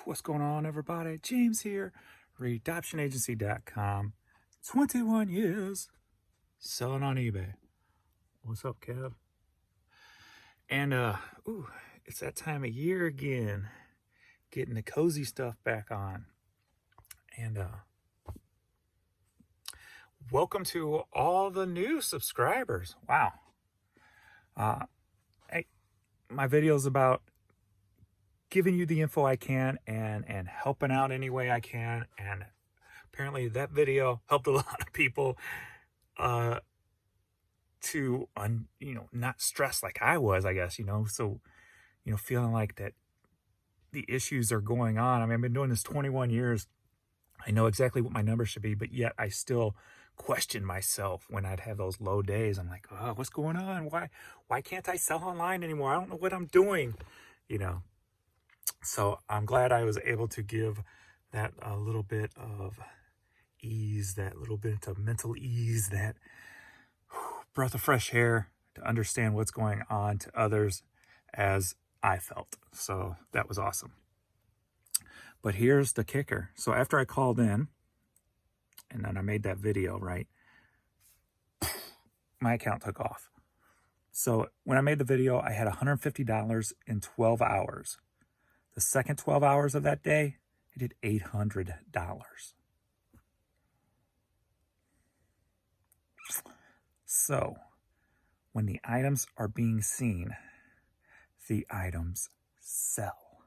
What's going on, everybody? James here, readoptionagency.com. 21 years selling on eBay. What's up, Kev? And it's that time of year again, getting the cozy stuff back on. And welcome to all the new subscribers. Wow. Hey, my video's about giving you the info I can and helping out any way I can. And apparently that video helped a lot of people to not stress like I was, I guess, so feeling like that the issues are going on. I mean, I've been doing this 21 years. I know exactly what my number should be, but yet I still question myself when I'd have those low days. I'm like, oh, what's going on? Why can't I sell online anymore? I don't know what I'm doing, So I'm glad I was able to give that a little bit of ease, that little bit of mental ease, that breath of fresh air to understand what's going on to others as I felt. So that was awesome. But here's the kicker. So after I called in and then I made that video, right, my account took off. So when I made the video, I had $150 in 12 hours. The second 12 hours of that day, I did $800. So when the items are being seen, the items sell.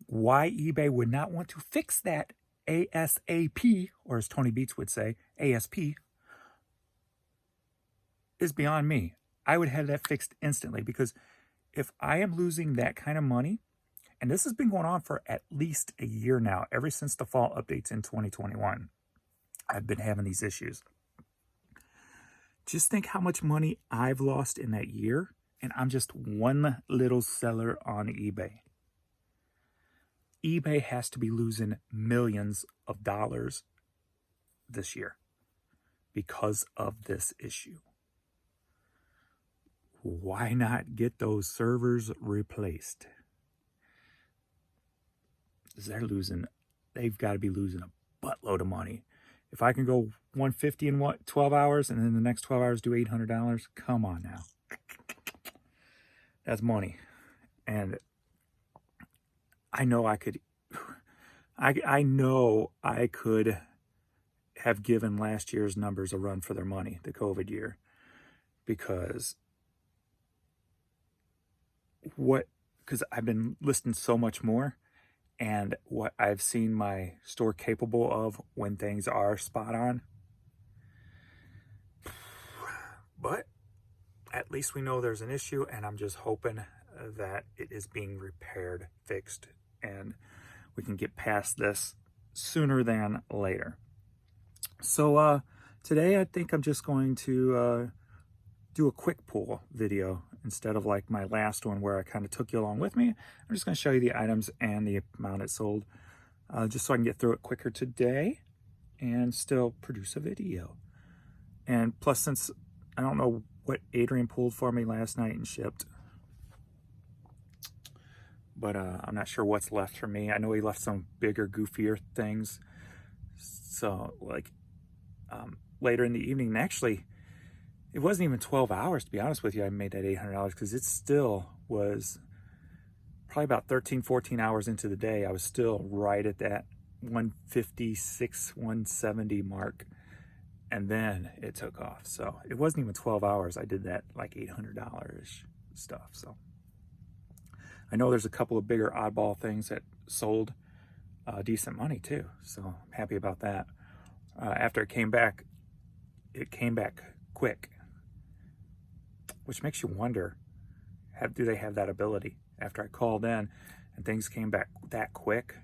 Why eBay would not want to fix that ASAP, or as Tony Beats would say, ASP, is beyond me. I would have that fixed instantly, because if I am losing that kind of money, and this has been going on for at least a year now, ever since the fall updates in 2021, I've been having these issues. Just think how much money I've lost in that year, and I'm just one little seller on eBay. eBay has to be losing millions of dollars this year because of this issue. Why not get those servers replaced? They've got to be losing a buttload of money. If I can go 150 in 12 hours and then the next 12 hours do $800, come on now. That's money. And I know I could have given last year's numbers a run for their money, the COVID year, because I've been listing so much more, and what I've seen my store capable of when things are spot on. But at least we know there's an issue, and I'm just hoping that it is being repaired, fixed, and we can get past this sooner than later. So today I think I'm just going to do a quick pull video instead of like my last one where I kind of took you along with me. I'm just going to show you the items and the amount it sold, just so I can get through it quicker today and still produce a video. And plus, since I don't know what Adrian pulled for me last night and shipped, but I'm not sure what's left for me. I know he left some bigger, goofier things. So like later in the evening, and actually it wasn't even 12 hours, to be honest with you, I made that $800, because it still was probably about 13, 14 hours into the day. I was still right at that 156, 170 mark. And then it took off. So it wasn't even 12 hours. I did that like $800-ish stuff. So I know there's a couple of bigger oddball things that sold decent money too. So I'm happy about that. After it came back quick, which makes you wonder, do they have that ability? After I called in and things came back that quick.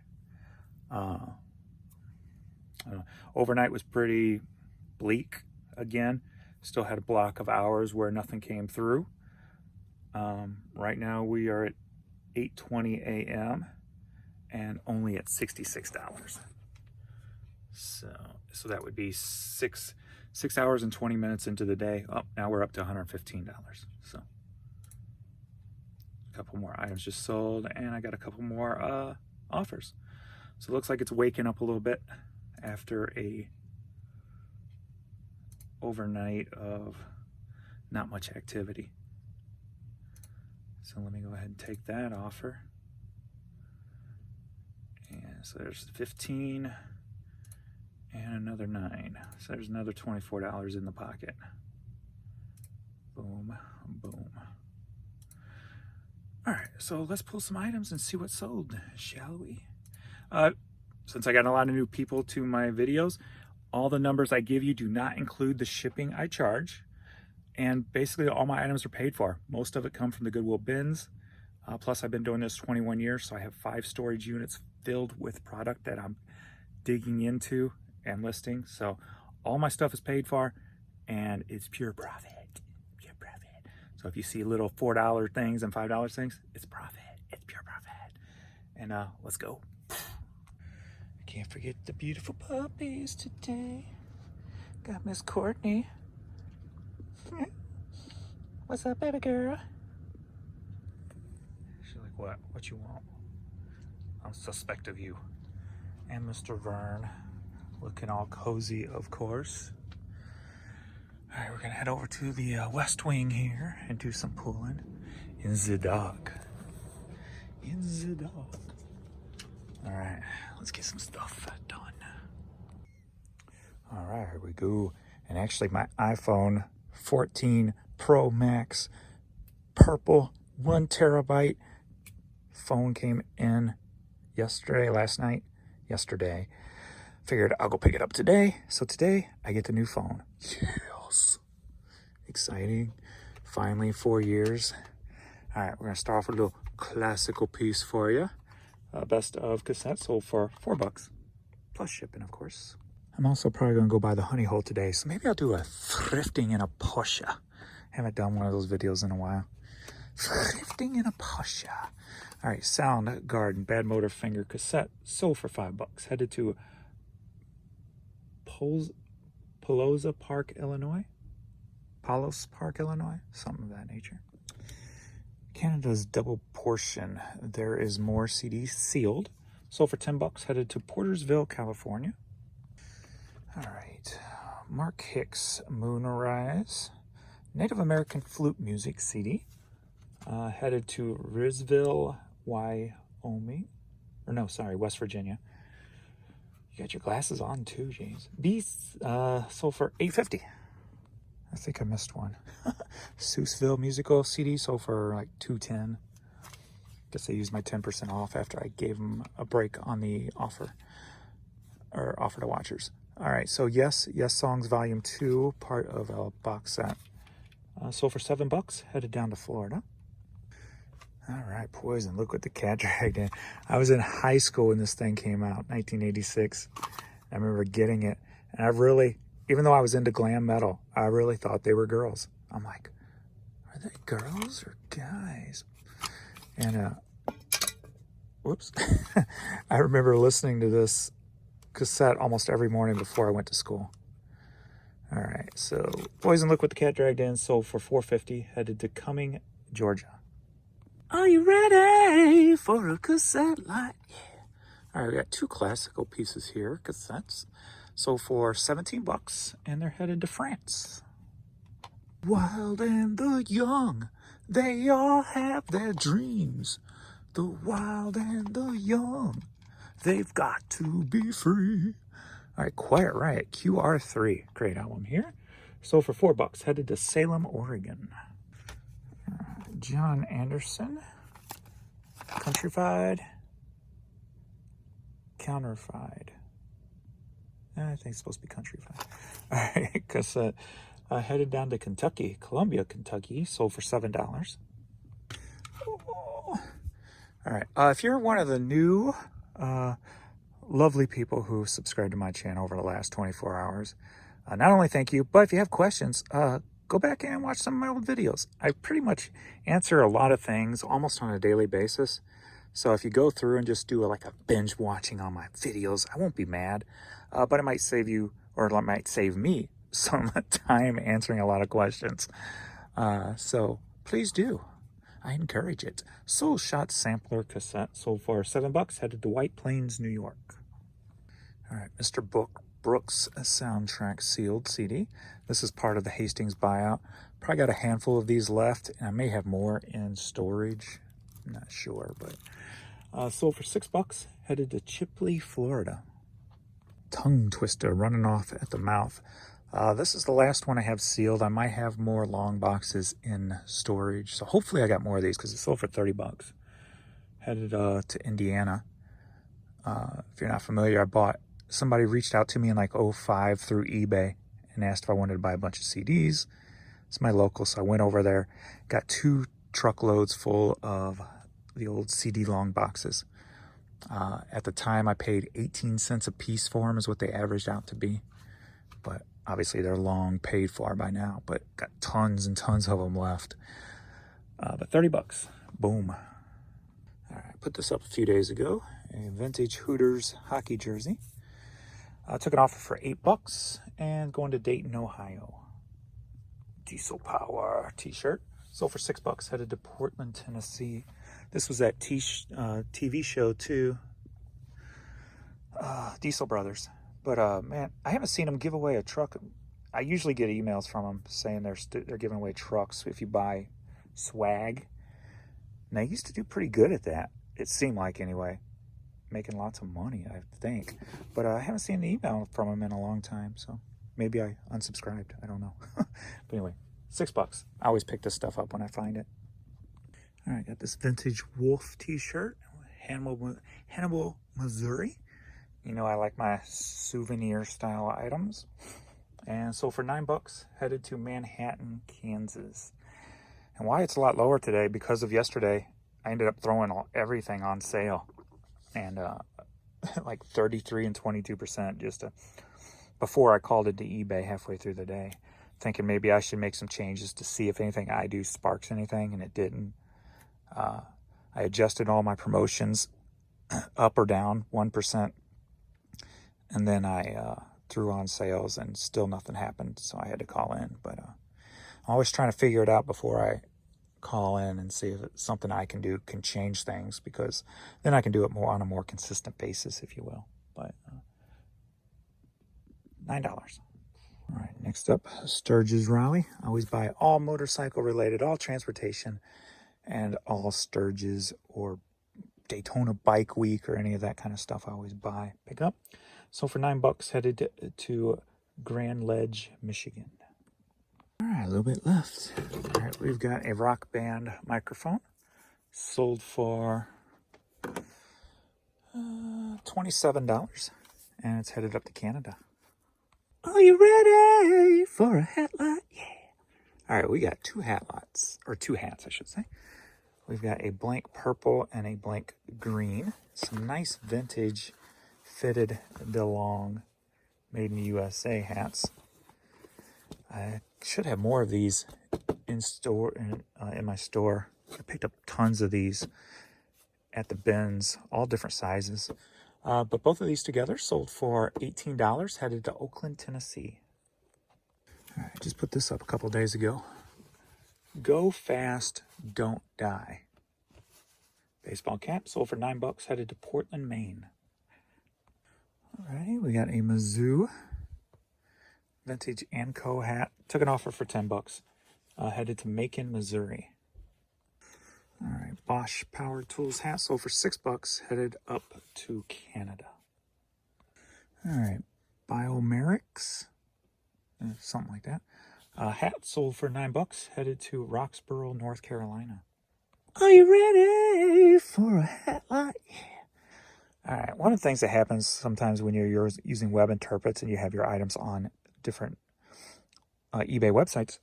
Overnight was pretty bleak again. Still had a block of hours where nothing came through. Right now we are at 8:20 a.m. and only at $66. So that would be 6 hours and 20 minutes into the day. Oh, now we're up to $115. So A couple more items just sold, and I got a couple more offers. So it looks like it's waking up a little bit after a overnight of not much activity. So let me go ahead and take that offer. And so there's 15 and another 9. So there's another $24 in the pocket. Boom, boom. All right, so let's pull some items and see what's sold, shall we? Since I got a lot of new people to my videos, all the numbers I give you do not include the shipping I charge. And basically all my items are paid for. Most of it come from the Goodwill bins. Plus I've been doing this 21 years, so I have 5 storage units filled with product that I'm digging into and listing. So all my stuff is paid for, and it's pure profit. Pure profit. So if you see little $4 things and $5 things, it's profit. It's pure profit. And let's go. Can't forget the beautiful puppies today. Got Miss Courtney. What's up, baby girl? She's like, what? What you want? I'm suspect of you. And Mr. Vern, looking all cozy, of course. All right, we're gonna head over to the West Wing here and do some pulling in the dark. In the dark. All right, let's get some stuff done. All right, here we go. And actually my iPhone 14 Pro Max purple 1 terabyte phone came in yesterday. Figured I'll go pick it up today. So today I get the new phone. Yes. Exciting. Finally, 4 years. All right, we're gonna start off with a little classical piece for you. Best of cassette, sold for $4 plus shipping, of course. I'm also probably gonna go buy the honey hole today, so maybe I'll do a thrifting in a Porsche. Haven't done one of those videos in a while. Thrifting in a Porsche. All right, Soundgarden Bad Motor Finger cassette, sold for $5. Headed to Palos Park, Illinois, something of that nature. Canada's Double Portion, There Is More CD, sealed, sold for $10. Headed to Portersville, California. All right, Mark Hicks Moonrise, Native American Flute Music CD, headed to Risville, Wyoming, West Virginia. You got your glasses on too, James. Beasts, sold for $8.50. I think I missed one. Seussville Musical CD, sold for like $2.10. Guess I used my 10% off after I gave them a break on the offer to watchers. All right, so Yes Songs Volume 2, part of a box set. Sold for $7, headed down to Florida. All right, Poison, look what the cat dragged in. I was in high school when this thing came out, 1986. I remember getting it, and I really, even though I was into glam metal, I really thought they were girls. I'm like, are they girls or guys? And, whoops. I remember listening to this cassette almost every morning before I went to school. All right, so Poison, Look What the Cat Dragged In, sold for $4.50, headed to Cumming, Georgia. Are you ready for a cassette light? Yeah. All right, we got 2 classical pieces here, cassettes, sold for $17, and they're headed to France. Wild and the young, they all have their dreams. The wild and the young, they've got to be free. All right, Quiet Riot, QR3. Great album here. Sold for $4, headed to Salem, Oregon. John Anderson, Countrified. I think it's supposed to be Countrified. All right, cassette. Headed down to Kentucky, Columbia, Kentucky. Sold for $7. Oh. All right, if you're one of the new lovely people who subscribed to my channel over the last 24 hours, not only thank you, but if you have questions, go back and watch some of my old videos. I pretty much answer a lot of things almost on a daily basis. So if you go through and just do like a binge watching on my videos, I won't be mad, but it might save you, or it might save me some time answering a lot of questions. So please do. I encourage it. Soul Shot Sampler cassette sold for $7, headed to White Plains, New York. All right, Mr. Brooks soundtrack sealed CD. This is part of the Hastings buyout. Probably got a handful of these left, and I may have more in storage. I'm not sure, but sold for $6, headed to Chipley, Florida. Tongue twister running off at the mouth. This is the last one I have sealed. I might have more long boxes in storage, so hopefully I got more of these because it sold for $30. Headed to Indiana. If you're not familiar, somebody reached out to me in like 05 through eBay and asked if I wanted to buy a bunch of CDs. It's my local, so I went over there, got 2 truckloads full of the old CD long boxes. At the time, I paid 18 cents a piece for them, is what they averaged out to be. But obviously, they're long paid for by now, but got tons and tons of them left. But $30, boom. All right, put this up a few days ago, a vintage Hooters hockey jersey. I took an offer for $8 and going to Dayton, Ohio. Diesel Power t-shirt. Sold for $6, headed to Portland, Tennessee. This was that TV show too, Diesel Brothers. But man, I haven't seen them give away a truck. I usually get emails from them saying they're giving away trucks if you buy swag. And they used to do pretty good at that. It seemed like anyway, making lots of money, I think. But I haven't seen an email from them in a long time, so maybe I unsubscribed. I don't know. But anyway, $6. I always pick this stuff up when I find it. All right, got this vintage Wolf t-shirt, Hannibal, Missouri. You know I like my souvenir style items. And sold for $9, headed to Manhattan, Kansas. And why it's a lot lower today, because of yesterday, I ended up throwing everything on sale. And like 33 and 22% before I called it to eBay halfway through the day, thinking maybe I should make some changes to see if anything I do sparks anything, and it didn't. I adjusted all my promotions up or down 1%, and then I threw on sales, and still nothing happened, so I had to call in. But I'm always trying to figure it out before I call in and see if it's something I can do can change things, because then I can do it more on a more consistent basis, if you will. But $9. All right, next up, Sturgis Raleigh. I always buy all motorcycle related, all transportation, and all Sturgis or Daytona Bike Week or any of that kind of stuff. I always pick up. So for $9, headed to Grand Ledge, Michigan. All right, a little bit left. All right, we've got a Rock Band microphone. Sold for $27, and it's headed up to Canada. Are you ready for a hat lot? Yeah. All right, we got 2 hat lots, or 2 hats, I should say. We've got a blank purple and a blank green. Some nice vintage fitted DeLong made in the USA hats. I should have more of these in my store. I picked up tons of these at the bins, all different sizes. But both of these together sold for $18, headed to Oakland, Tennessee. All right, just put this up a couple days ago. Go fast, don't die. Baseball cap sold for $9, headed to Portland, Maine. All right, we got a Mizzou vintage Anco hat. Took an offer for $10, headed to Macon, Missouri. All right, Bosch Power Tools hat sold for $6, headed up to Canada. All right, Biomerics, something like that. Hat sold for $9, headed to Roxborough, North Carolina. Are you ready for a hat lot? Yeah. All right, one of the things that happens sometimes when you're using web interprets and you have your items on different eBay websites,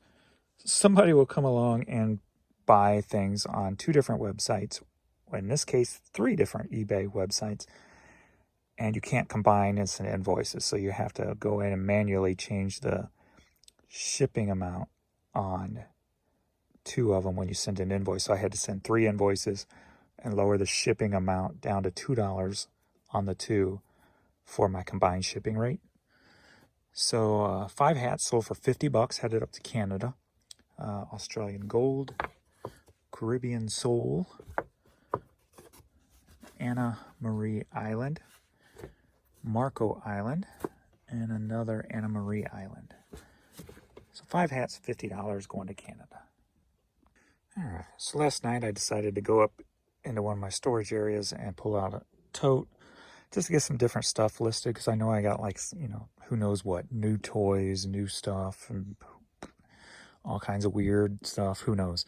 somebody will come along and buy things on 2 different websites, in this case 3 different eBay websites, and you can't combine instant invoices, so you have to go in and manually change the shipping amount on 2 of them when you send an invoice. So I had to send 3 invoices and lower the shipping amount down to $2 on the 2 for my combined shipping rate. So 5 hats sold for $50, headed up to Canada. Australian gold, Caribbean Soul, Anna Marie Island, Marco Island, and another Anna Marie Island. So 5 hats, $50 going to Canada. Alright, so last night I decided to go up into one of my storage areas and pull out a tote just to get some different stuff listed, because I know I got, like, you know, who knows what, new toys, new stuff, and all kinds of weird stuff, who knows.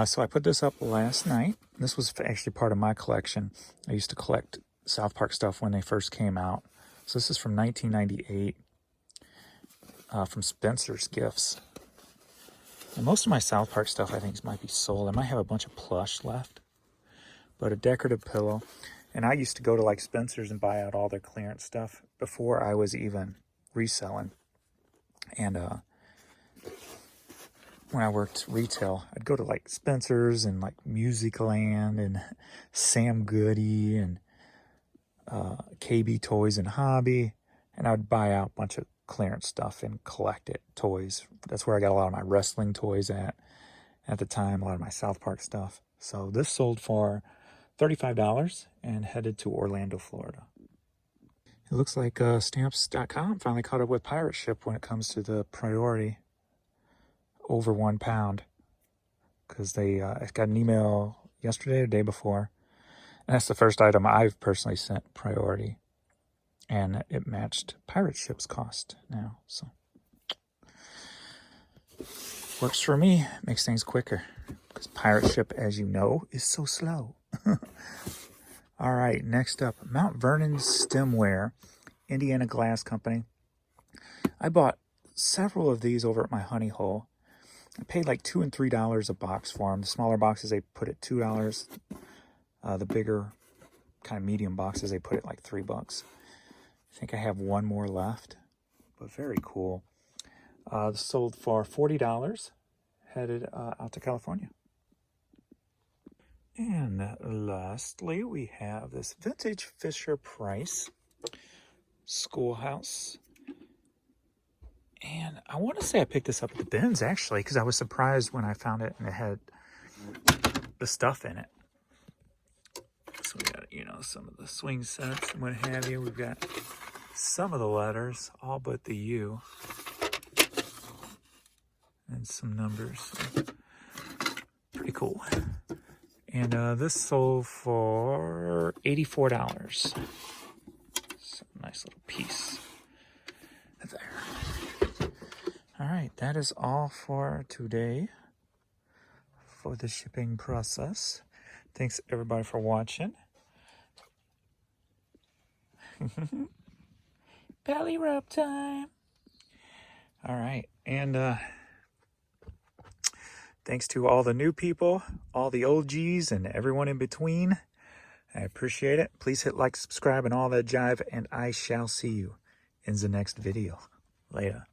So I put this up last night. This was actually part of my collection. I used to collect South Park stuff when they first came out. So this is from 1998, from Spencer's Gifts. And most of my South Park stuff I think might be sold. I might have a bunch of plush left, but a decorative pillow. And I used to go to like Spencer's and buy out all their clearance stuff before I was even reselling. And when I worked retail, I'd go to like Spencer's and like Musicland and Sam Goody and KB Toys and Hobby. And I would buy out a bunch of clearance stuff and collect it, toys. That's where I got a lot of my wrestling toys at the time, a lot of my South Park stuff. So this sold for $35 and headed to Orlando, Florida. It looks like stamps.com finally caught up with Pirate Ship when it comes to the priority over 1 pound, because they I got an email yesterday or the day before, and that's the first item I've personally sent priority, and it matched Pirate Ship's cost now. So works for me, makes things quicker, because Pirate Ship, as you know, is so slow. All right, next up, Mount Vernon Stemware, Indiana Glass Company. I bought several of these over at my honey hole. I paid like $2 and $3 a box for them. The smaller boxes they put at $2. The bigger, kind of medium boxes they put at like $3. I think I have one more left, but very cool. This sold for $40, headed out to California. And lastly, we have this vintage Fisher-Price schoolhouse. And I want to say I picked this up at the bins, actually, because I was surprised when I found it and it had the stuff in it. So we got, you know, some of the swing sets and what have you. We've got some of the letters, all but the U. And some numbers. So pretty cool. And this sold for $84. So nice little piece there. All right, that is all for today for the shipping process. Thanks everybody for watching. Belly rub time. All right, and thanks to all the new people, all the OGs, and everyone in between. I appreciate it. Please hit like, subscribe, and all that jive, and I shall see you in the next video. Later.